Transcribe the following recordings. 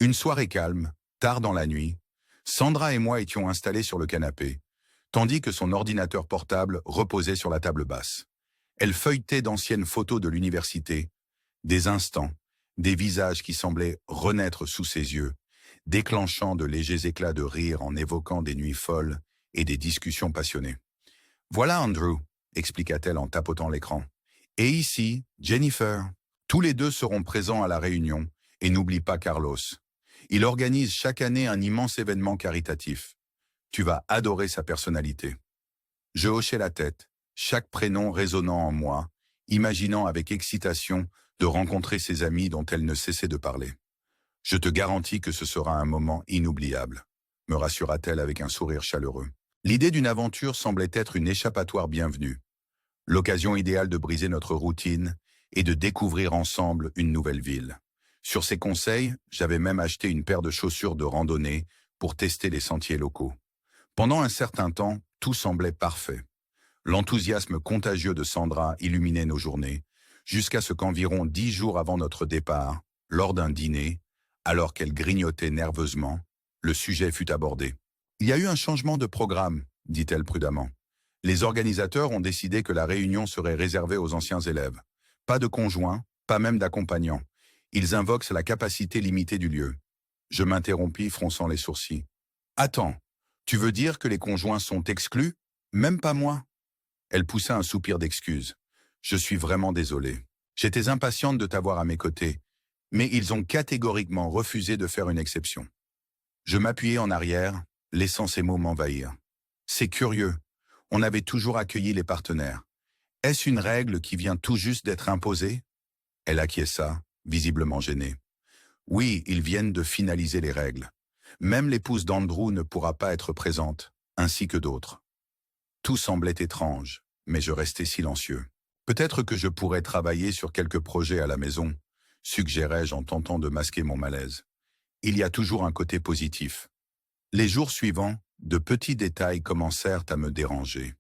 Une soirée calme, tard dans la nuit, Sandra et moi étions installés sur le canapé, tandis que son ordinateur portable reposait sur la table basse. Elle feuilletait d'anciennes photos de l'université, des instants, des visages qui semblaient renaître sous ses yeux, déclenchant de légers éclats de rire en évoquant des nuits folles et des discussions passionnées. Voilà Andrew, expliqua-t-elle en tapotant l'écran. Et ici, Jennifer. Tous les deux seront présents à la réunion, et n'oublie pas Carlos. Il organise chaque année un immense événement caritatif. Tu vas adorer sa personnalité. Je hochai la tête, chaque prénom résonnant en moi, imaginant avec excitation de rencontrer ses amis dont elle ne cessait de parler. Je te garantis que ce sera un moment inoubliable, me rassura-t-elle avec un sourire chaleureux. L'idée d'une aventure semblait être une échappatoire bienvenue. L'occasion idéale de briser notre routine et de découvrir ensemble une nouvelle ville. Sur ses conseils, j'avais même acheté une paire de chaussures de randonnée pour tester les sentiers locaux. Pendant un certain temps, tout semblait parfait. L'enthousiasme contagieux de Sandra illuminait nos journées, jusqu'à ce qu'environ 10 jours avant notre départ, lors d'un dîner, alors qu'elle grignotait nerveusement, le sujet fut abordé. « Il y a eu un changement de programme, dit-elle prudemment. Les organisateurs ont décidé que la réunion serait réservée aux anciens élèves. Pas de conjoints, pas même d'accompagnants. Ils invoquent la capacité limitée du lieu. » Je m'interrompis, fronçant les sourcils. « Attends, tu veux dire que les conjoints sont exclus? Même pas moi ?» Elle poussa un soupir d'excuse. « Je suis vraiment désolé. J'étais impatiente de t'avoir à mes côtés, mais ils ont catégoriquement refusé de faire une exception. » Je m'appuyai en arrière, laissant ces mots m'envahir. « C'est curieux. On avait toujours accueilli les partenaires. Est-ce une règle qui vient tout juste d'être imposée ?» Elle acquiesça, visiblement gênée. « Oui, ils viennent de finaliser les règles. Même l'épouse d'Andrew ne pourra pas être présente, ainsi que d'autres. » Tout semblait étrange, mais je restais silencieux. « Peut-être que je pourrais travailler sur quelques projets à la maison, » suggérai-je en tentant de masquer mon malaise. Il y a toujours un côté positif. Les jours suivants, de petits détails commencèrent à me déranger.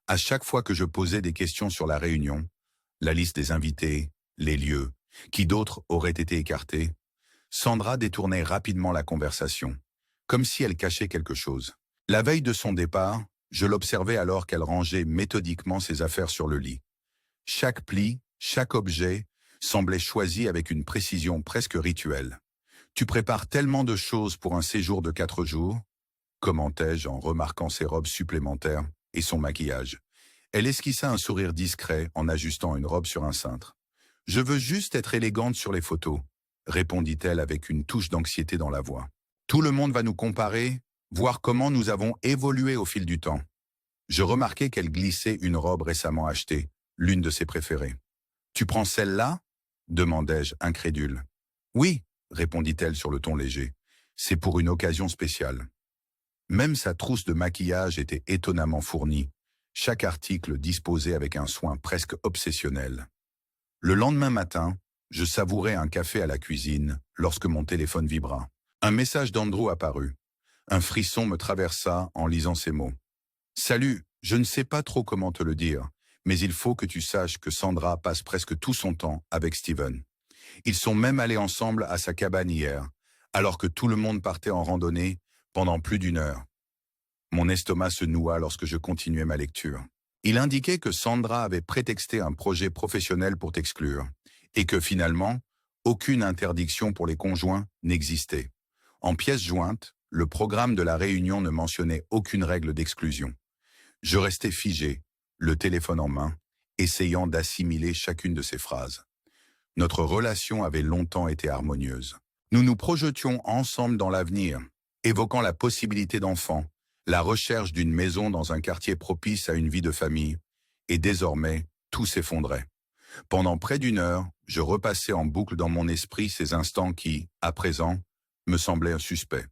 À chaque fois que je posais des questions sur la réunion, la liste des invités, les lieux, qui d'autres auraient été écartés, Sandra détournait rapidement la conversation, comme si elle cachait quelque chose. La veille de son départ, je l'observais alors qu'elle rangeait méthodiquement ses affaires sur le lit. Chaque pli, chaque objet, semblait choisi avec une précision presque rituelle. « Tu prépares tellement de choses pour un séjour de 4 jours ?» commentai-je en remarquant ses robes supplémentaires et son maquillage. Elle esquissa un sourire discret en ajustant une robe sur un cintre. « Je veux juste être élégante sur les photos, » répondit-elle avec une touche d'anxiété dans la voix. « Tout le monde va nous comparer, voir comment nous avons évolué au fil du temps. » Je remarquai qu'elle glissait une robe récemment achetée, l'une de ses préférées. « Tu prends celle-là » demandai-je, incrédule. « Oui, » répondit-elle sur le ton léger. « C'est pour une occasion spéciale. » Même sa trousse de maquillage était étonnamment fournie, chaque article disposé avec un soin presque obsessionnel. Le lendemain matin, je savourais un café à la cuisine lorsque mon téléphone vibra. Un message d'Andrew apparut. Un frisson me traversa en lisant ces mots. « Salut, je ne sais pas trop comment te le dire, mais il faut que tu saches que Sandra passe presque tout son temps avec Steven. Ils sont même allés ensemble à sa cabane hier, alors que tout le monde partait en randonnée pendant plus d'1 heure. » Mon estomac se noua lorsque je continuais ma lecture. Il indiquait que Sandra avait prétexté un projet professionnel pour t'exclure, et que finalement, aucune interdiction pour les conjoints n'existait. En pièce jointe, le programme de la réunion ne mentionnait aucune règle d'exclusion. Je restais figé, le téléphone en main, essayant d'assimiler chacune de ces phrases. Notre relation avait longtemps été harmonieuse. Nous nous projetions ensemble dans l'avenir, évoquant la possibilité d'enfants, la recherche d'une maison dans un quartier propice à une vie de famille, et désormais, tout s'effondrait. Pendant près d'1 heure, je repassais en boucle dans mon esprit ces instants qui, à présent, me semblaient suspects.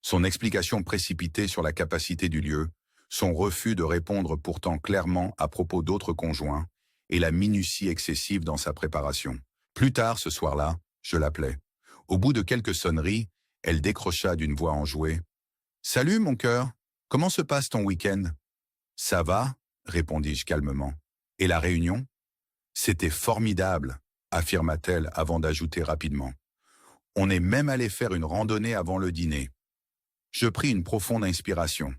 Son explication précipitée sur la capacité du lieu, son refus de répondre pourtant clairement à propos d'autres conjoints, et la minutie excessive dans sa préparation. Plus tard, ce soir-là, je l'appelai. Au bout de quelques sonneries, elle décrocha d'une voix enjouée. « Salut, mon cœur, comment se passe ton week-end ?»« Ça va ?» répondis-je calmement. « Et la réunion ?»« C'était formidable, affirma-t-elle avant d'ajouter rapidement. On est même allé faire une randonnée avant le dîner. Je pris une profonde inspiration.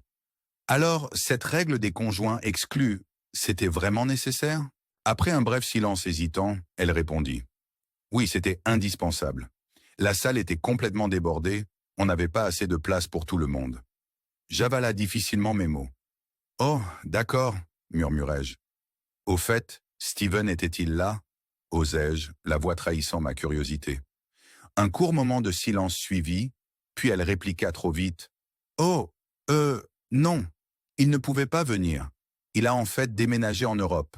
Alors, cette règle des conjoints exclus, c'était vraiment nécessaire? Après un bref silence hésitant, elle répondit. Oui, c'était indispensable. La salle était complètement débordée, on n'avait pas assez de place pour tout le monde. J'avala difficilement mes mots. Oh, d'accord, murmurai-je. Au fait, Steven était-il là? Osai-je, la voix trahissant ma curiosité. Un court moment de silence suivit, puis elle répliqua trop vite. Oh, non, il ne pouvait pas venir. Il a en fait déménagé en Europe.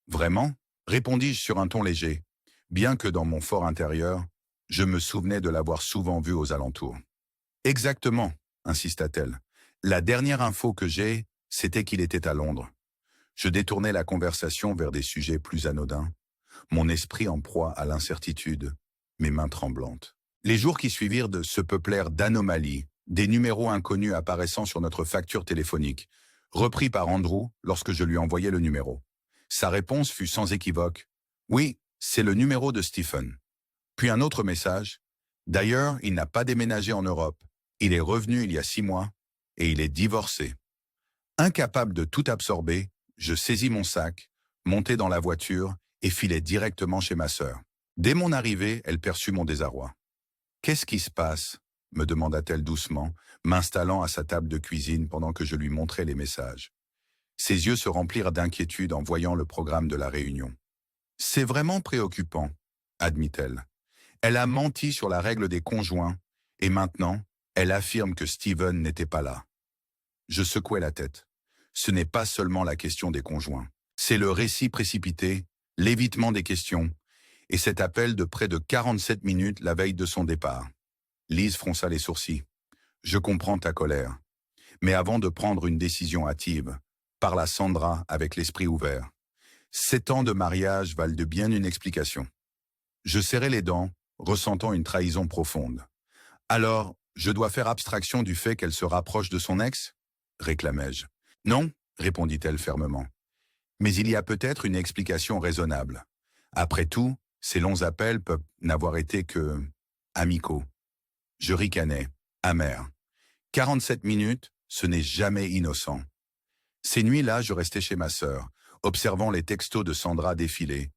Vraiment? Répondis-je sur un ton léger, bien que dans mon fort intérieur, je me souvenais de l'avoir souvent vu aux alentours. Exactement, insista-t-elle. La dernière info que j'ai, c'était qu'il était à Londres. Je détournai la conversation vers des sujets plus anodins, mon esprit en proie à l'incertitude, mes mains tremblantes. Les jours qui suivirent se peuplèrent d'anomalies, des numéros inconnus apparaissant sur notre facture téléphonique, repris par Andrew lorsque je lui envoyai le numéro. Sa réponse fut sans équivoque. « Oui, c'est le numéro de Stephen. » Puis un autre message. « D'ailleurs, il n'a pas déménagé en Europe. Il est revenu il y a 6 mois et il est divorcé. » Incapable de tout absorber, je saisis mon sac, montai dans la voiture et filai directement chez ma sœur. Dès mon arrivée, elle perçut mon désarroi. « Qu'est-ce qui se passe ?» me demanda-t-elle doucement, m'installant à sa table de cuisine pendant que je lui montrais les messages. Ses yeux se remplirent d'inquiétude en voyant le programme de la réunion. « C'est vraiment préoccupant, » admit-elle. Elle a menti sur la règle des conjoints et maintenant, elle affirme que Steven n'était pas là. Je secouai la tête. Ce n'est pas seulement la question des conjoints. C'est le récit précipité, l'évitement des questions et cet appel de près de 47 minutes la veille de son départ. Lise fronça les sourcils. « Je comprends ta colère. Mais avant de prendre une décision hâtive, parle à Sandra avec l'esprit ouvert. 7 ans de mariage valent de bien une explication. » Je serrai les dents, ressentant une trahison profonde. « Alors, je dois faire abstraction du fait qu'elle se rapproche de son ex ?» réclamai-je. « Non, » répondit-elle fermement. « Mais il y a peut-être une explication raisonnable. Après tout, ces longs appels peuvent n'avoir été que amicaux. » Je ricanai, amer. 47 minutes, ce n'est jamais innocent. Ces nuits-là, je restais chez ma sœur, observant les textos de Sandra défiler,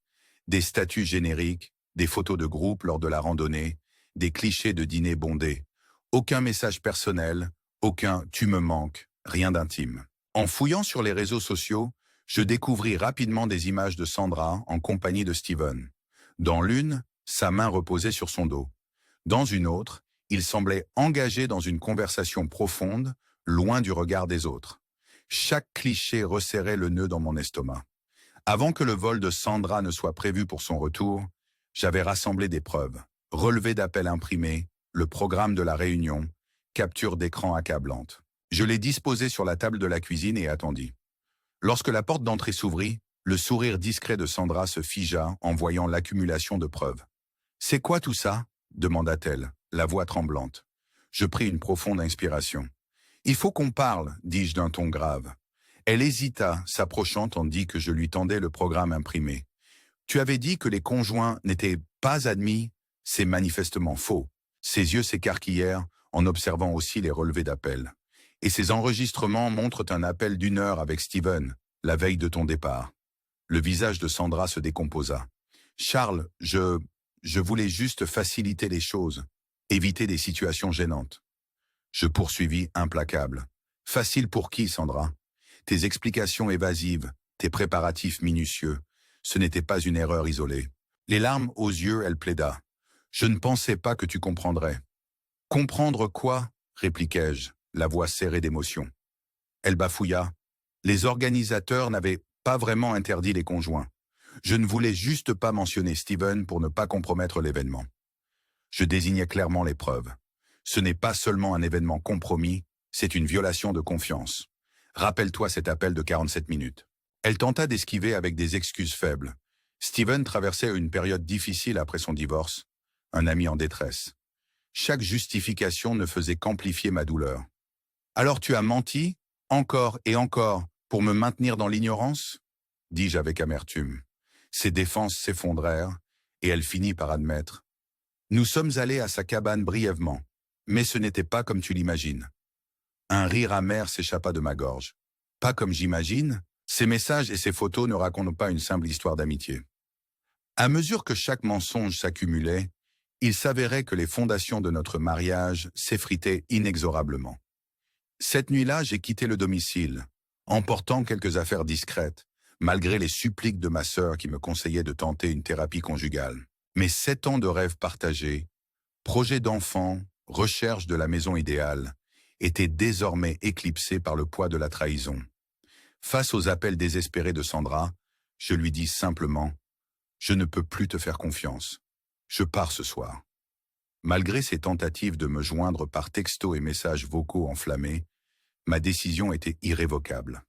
des statuts génériques, des photos de groupe lors de la randonnée, des clichés de dîner bondés. Aucun message personnel, aucun « tu me manques », rien d'intime. En fouillant sur les réseaux sociaux, je découvris rapidement des images de Sandra en compagnie de Steven. Dans l'une, sa main reposait sur son dos. Dans une autre, il semblait engagé dans une conversation profonde, loin du regard des autres. Chaque cliché resserrait le nœud dans mon estomac. Avant que le vol de Sandra ne soit prévu pour son retour, j'avais rassemblé des preuves, relevé d'appels imprimés, le programme de la réunion, capture d'écran accablante. Je les disposai sur la table de la cuisine et attendis. Lorsque la porte d'entrée s'ouvrit, le sourire discret de Sandra se figea en voyant l'accumulation de preuves. « C'est quoi tout ça ?» demanda-t-elle, la voix tremblante. Je pris une profonde inspiration. « Il faut qu'on parle, dis-je d'un ton grave. » Elle hésita, s'approchant tandis que je lui tendais le programme imprimé. « Tu avais dit que les conjoints n'étaient pas admis, c'est manifestement faux. » Ses yeux s'écarquillèrent en observant aussi les relevés d'appel. « Et ces enregistrements montrent un appel d'1 heure avec Steven, la veille de ton départ. » Le visage de Sandra se décomposa. « Charles, je voulais juste faciliter les choses, éviter des situations gênantes. » Je poursuivis implacable. « Facile pour qui, Sandra? Tes explications évasives, tes préparatifs minutieux, ce n'était pas une erreur isolée. » Les larmes aux yeux, elle plaida. « Je ne pensais pas que tu comprendrais. »« Comprendre quoi ?» répliquai-je, la voix serrée d'émotion. Elle bafouilla. « Les organisateurs n'avaient pas vraiment interdit les conjoints. Je ne voulais juste pas mentionner Steven pour ne pas compromettre l'événement. » Je désignais clairement les preuves. Ce n'est pas seulement un événement compromis, c'est une violation de confiance. Rappelle-toi cet appel de 47 minutes. Elle tenta d'esquiver avec des excuses faibles. Steven traversait une période difficile après son divorce, un ami en détresse. Chaque justification ne faisait qu'amplifier ma douleur. « Alors tu as menti, encore et encore, pour me maintenir dans l'ignorance ?» dis-je avec amertume. Ses défenses s'effondrèrent, et elle finit par admettre. Nous sommes allés à sa cabane brièvement, mais ce n'était pas comme tu l'imagines. Un rire amer s'échappa de ma gorge. Pas comme j'imagine, ces messages et ces photos ne racontent pas une simple histoire d'amitié. À mesure que chaque mensonge s'accumulait, il s'avérait que les fondations de notre mariage s'effritaient inexorablement. Cette nuit-là, j'ai quitté le domicile, emportant quelques affaires discrètes, malgré les suppliques de ma sœur qui me conseillait de tenter une thérapie conjugale. Mes 7 ans de rêves partagés, projets d'enfants, recherche de la maison idéale, étaient désormais éclipsés par le poids de la trahison. Face aux appels désespérés de Sandra, je lui dis simplement « Je ne peux plus te faire confiance. Je pars ce soir. » Malgré ses tentatives de me joindre par textos et messages vocaux enflammés, ma décision était irrévocable.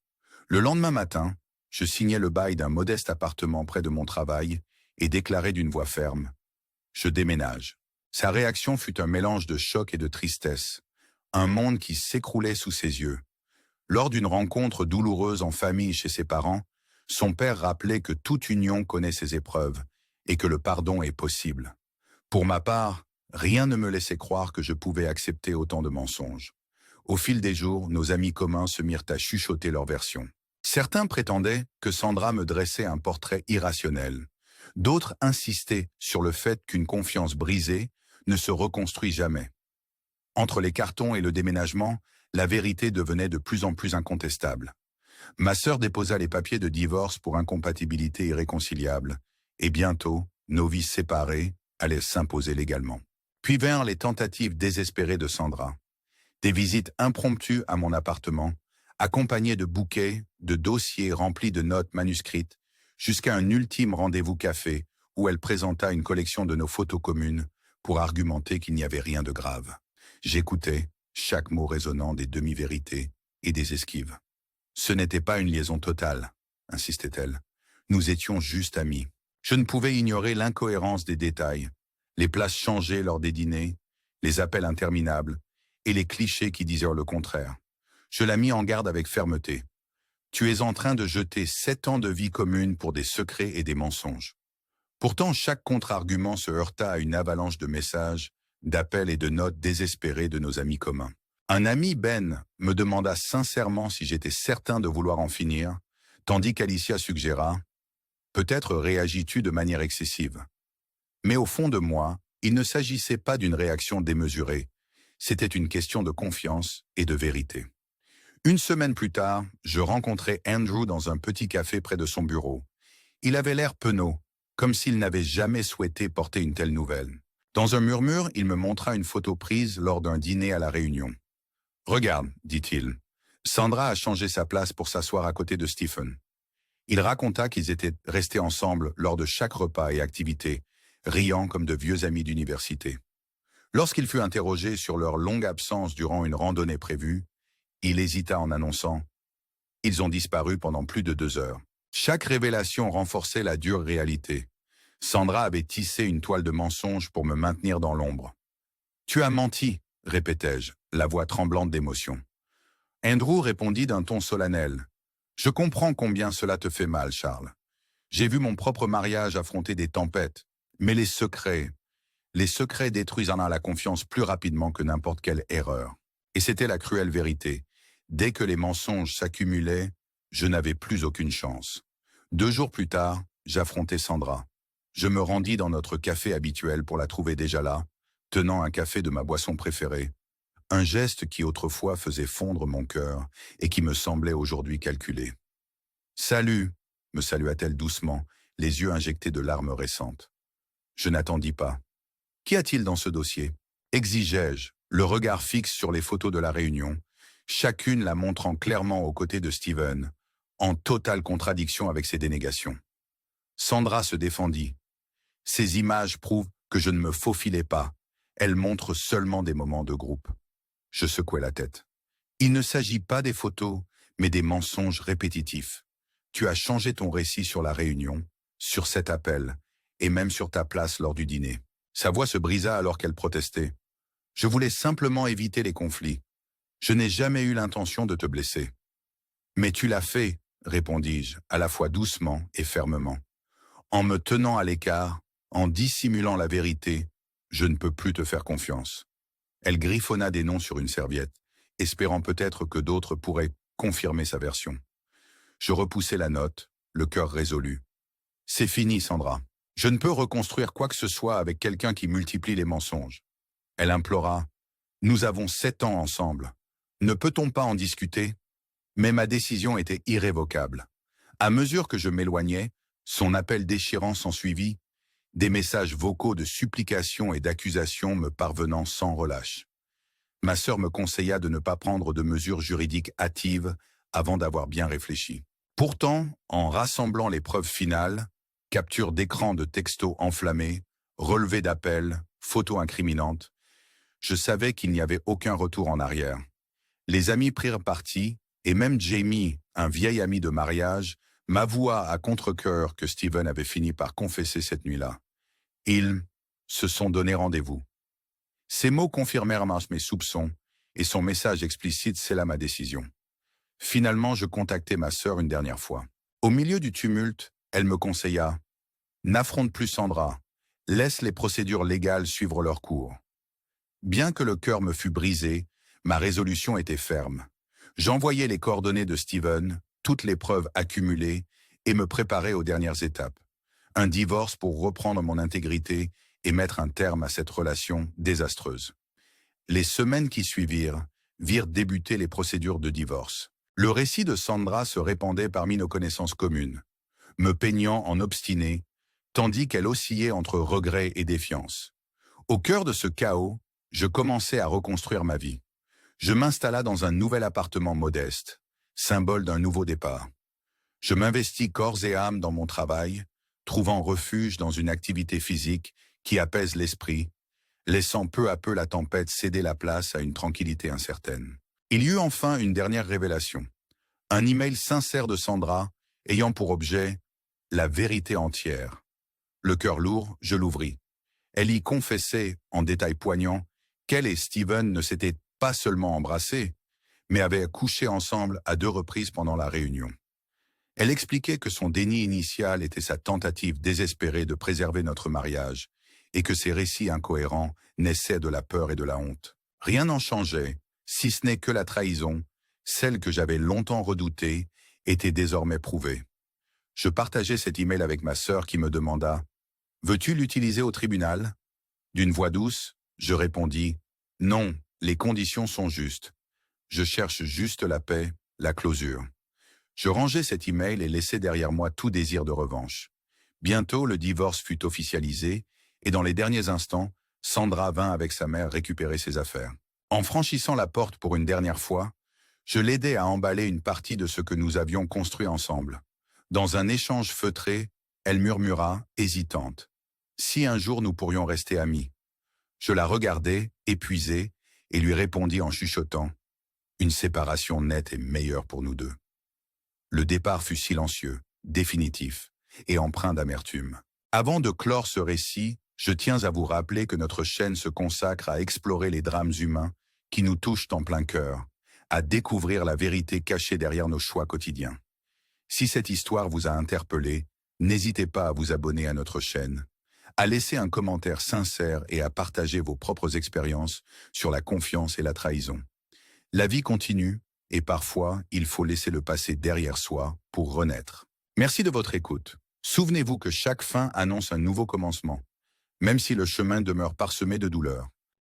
Le lendemain matin, je signai le bail d'un modeste appartement près de mon travail et déclarai d'une voix ferme « Je déménage ». Sa réaction fut un mélange de choc et de tristesse, un monde qui s'écroulait sous ses yeux. Lors d'une rencontre douloureuse en famille chez ses parents, son père rappelait que toute union connaît ses épreuves et que le pardon est possible. Pour ma part, rien ne me laissait croire que je pouvais accepter autant de mensonges. Au fil des jours, nos amis communs se mirent à chuchoter leur version. Certains prétendaient que Sandra me dressait un portrait irrationnel. D'autres insistaient sur le fait qu'une confiance brisée ne se reconstruit jamais. Entre les cartons et le déménagement, la vérité devenait de plus en plus incontestable. Ma sœur déposa les papiers de divorce pour incompatibilité irréconciliable, et bientôt, nos vies séparées allaient s'imposer légalement. Puis vinrent les tentatives désespérées de Sandra. Des visites impromptues à mon appartement, accompagnées de bouquets, de dossiers remplis de notes manuscrites, jusqu'à un ultime rendez-vous café où elle présenta une collection de nos photos communes pour argumenter qu'il n'y avait rien de grave. J'écoutais, chaque mot résonnant des demi-vérités et des esquives. Ce n'était pas une liaison totale, insistait-elle. Nous étions juste amis. Je ne pouvais ignorer l'incohérence des détails, les places changées lors des dîners, les appels interminables et les clichés qui disaient le contraire. Je la mis en garde avec fermeté. Tu es en train de jeter 7 ans de vie commune pour des secrets et des mensonges. Pourtant, chaque contre-argument se heurta à une avalanche de messages, d'appels et de notes désespérées de nos amis communs. Un ami, Ben, me demanda sincèrement si j'étais certain de vouloir en finir, tandis qu'Alicia suggéra « Peut-être réagis-tu de manière excessive ». Mais au fond de moi, il ne s'agissait pas d'une réaction démesurée, c'était une question de confiance et de vérité. Une semaine plus tard, je rencontrai Andrew dans un petit café près de son bureau. Il avait l'air penaud, comme s'il n'avait jamais souhaité porter une telle nouvelle. Dans un murmure, il me montra une photo prise lors d'un dîner à La Réunion. « Regarde, dit-il, Sandra a changé sa place pour s'asseoir à côté de Stephen. » Il raconta qu'ils étaient restés ensemble lors de chaque repas et activité, riant comme de vieux amis d'université. Lorsqu'il fut interrogé sur leur longue absence durant une randonnée prévue, il hésita en annonçant « Ils ont disparu pendant plus de 2 heures. » Chaque révélation renforçait la dure réalité. Sandra avait tissé une toile de mensonges pour me maintenir dans l'ombre. « Tu as menti », répétai-je, la voix tremblante d'émotion. Andrew répondit d'un ton solennel. « Je comprends combien cela te fait mal, Charles. J'ai vu mon propre mariage affronter des tempêtes, mais les secrets détruisent la confiance plus rapidement que n'importe quelle erreur. » Et c'était la cruelle vérité. Dès que les mensonges s'accumulaient, je n'avais plus aucune chance. 2 jours plus tard, j'affrontais Sandra. Je me rendis dans notre café habituel pour la trouver déjà là, tenant un café de ma boisson préférée. Un geste qui autrefois faisait fondre mon cœur et qui me semblait aujourd'hui calculé. « Salut !» me salua-t-elle doucement, les yeux injectés de larmes récentes. Je n'attendis pas. « Qu'y a-t-il dans ce dossier ?» exigeai-je, le regard fixe sur les photos de La Réunion, chacune la montrant clairement aux côtés de Stephen, en totale contradiction avec ses dénégations. Sandra se défendit. « Ces images prouvent que je ne me faufilais pas. Elles montrent seulement des moments de groupe. » Je secouai la tête. « Il ne s'agit pas des photos, mais des mensonges répétitifs. Tu as changé ton récit sur La Réunion, sur cet appel, et même sur ta place lors du dîner. » Sa voix se brisa alors qu'elle protestait. « Je voulais simplement éviter les conflits. Je n'ai jamais eu l'intention de te blesser. »« Mais tu l'as fait, » répondis-je, à la fois doucement et fermement. « En me tenant à l'écart, en dissimulant la vérité, Je ne peux plus te faire confiance. Elle griffonna des noms sur une serviette, espérant peut-être que d'autres pourraient confirmer sa version. Je repoussai la note, le cœur résolu. C'est fini, Sandra. Je ne peux reconstruire quoi que ce soit avec quelqu'un qui multiplie les mensonges. Elle implora. Nous avons 7 ans ensemble. Ne peut-on pas en discuter? Mais ma décision était irrévocable. À mesure que je m'éloignais, son appel déchirant s'ensuivit, des messages vocaux de supplication et d'accusation me parvenant sans relâche. Ma sœur me conseilla de ne pas prendre de mesures juridiques hâtives avant d'avoir bien réfléchi. Pourtant, en rassemblant les preuves finales, capture d'écran de textos enflammés, relevés d'appels, photos incriminantes, je savais qu'il n'y avait aucun retour en arrière. Les amis prirent parti, et même Jamie, un vieil ami de mariage, m'avoua à contre-cœur que Steven avait fini par confesser cette nuit-là. Ils se sont donné rendez-vous. Ces mots confirmèrent mes soupçons, et son message explicite scella ma décision. Finalement, je contactai ma sœur une dernière fois. Au milieu du tumulte, elle me conseilla « N'affronte plus Sandra, laisse les procédures légales suivre leur cours. » Bien que le cœur me fût brisé, ma résolution était ferme. J'envoyai les coordonnées de Steven, toutes les preuves accumulées, et me préparais aux dernières étapes. Un divorce pour reprendre mon intégrité et mettre un terme à cette relation désastreuse. Les semaines qui suivirent virent débuter les procédures de divorce. Le récit de Sandra se répandait parmi nos connaissances communes, me peignant en obstiné, tandis qu'elle oscillait entre regret et défiance. Au cœur de ce chaos, je commençais à reconstruire ma vie. Je m'installa dans un nouvel appartement modeste, symbole d'un nouveau départ. Je m'investis corps et âme dans mon travail, trouvant refuge dans une activité physique qui apaise l'esprit, laissant peu à peu la tempête céder la place à une tranquillité incertaine. Il y eut enfin une dernière révélation. Un email sincère de Sandra, ayant pour objet la vérité entière. Le cœur lourd, je l'ouvris. Elle y confessait, en détails poignants, qu'elle et Steven ne s'étaient pas seulement embrassés, mais avaient couché ensemble à 2 reprises pendant la réunion. Elle expliquait que son déni initial était sa tentative désespérée de préserver notre mariage et que ses récits incohérents naissaient de la peur et de la honte. Rien n'en changeait, si ce n'est que la trahison, celle que j'avais longtemps redoutée, était désormais prouvée. Je partageai cet email avec ma sœur qui me demanda « Veux-tu l'utiliser au tribunal ?» D'une voix douce, je répondis « Non, les conditions sont justes. Je cherche juste la paix, la closure. » Je rangeai cet email et laissai derrière moi tout désir de revanche. Bientôt, le divorce fut officialisé et dans les derniers instants, Sandra vint avec sa mère récupérer ses affaires. En franchissant la porte pour une dernière fois, je l'aidai à emballer une partie de ce que nous avions construit ensemble. Dans un échange feutré, elle murmura, hésitante. « Si un jour nous pourrions rester amis ?» Je la regardai, épuisé, et lui répondis en chuchotant « Une séparation nette est meilleure pour nous deux. » Le départ fut silencieux, définitif et empreint d'amertume. Avant de clore ce récit, je tiens à vous rappeler que notre chaîne se consacre à explorer les drames humains qui nous touchent en plein cœur, à découvrir la vérité cachée derrière nos choix quotidiens. Si cette histoire vous a interpellé, n'hésitez pas à vous abonner à notre chaîne, à laisser un commentaire sincère et à partager vos propres expériences sur la confiance et la trahison. La vie continue, et parfois, il faut laisser le passé derrière soi pour renaître. Merci de votre écoute. Souvenez-vous que chaque fin annonce un nouveau commencement, même si le chemin demeure parsemé de douleurs.